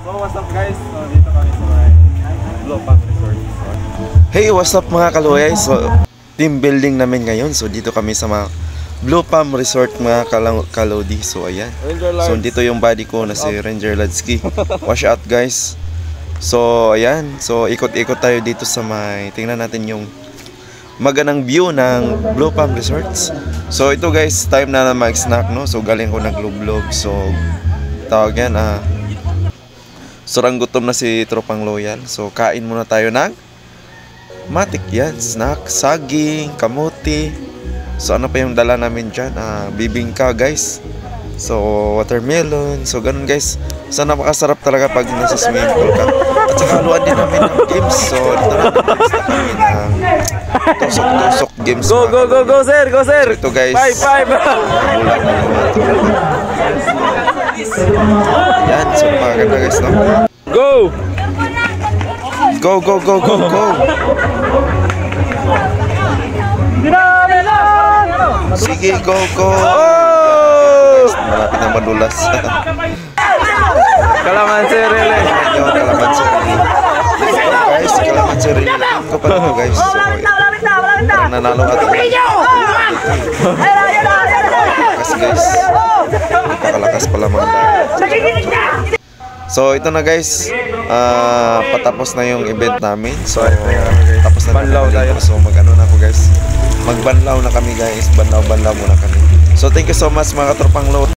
So what's up guys? So dito kami sa Blue Palm Resort. Hey, what's up mga kaluyay? So team building namin ngayon. So dito kami sa mga Blue Palm Resort mga kalodi. So ayan. So dito yung buddy ko na si Ranger Ladsky. Watch out guys. So ayan. So ikot-ikot tayo dito sa may, tingnan natin yung magandang view ng Blue Palm Resorts. So ito guys, time na mag-snack no. So galing ko nag-vlog. So tawag yan surang gutom na si Tropang Loyal. So kain muna tayo ng matik yan, snack, saging, kamote. So ano pa yung dala namin dyan? Bibingka guys. So watermelon. So ganun guys. So napakasarap talaga pag nasa swimming pool ka. At saka haluan din namin ng games. So dito namin ng tusok-tusok games. Go sir, go sir. So ito guys, 5. yan, so maganda guys no. Go! Go. Sige, go. Oh! Malapit na madulas. Kalamansi Rele. Kalamansi Rele. Guys, Kalamansi Rele. Ko pa ito guys. So, parang nanalo at kasi guys, napakalakas pala mga dahil. So ito na guys, patapos na yung event namin. So tapos na banlaw tayo. So mag-ano na ako guys, magbanlaw na kami guys. Banlaw muna kami. So thank you so much mga katropang load.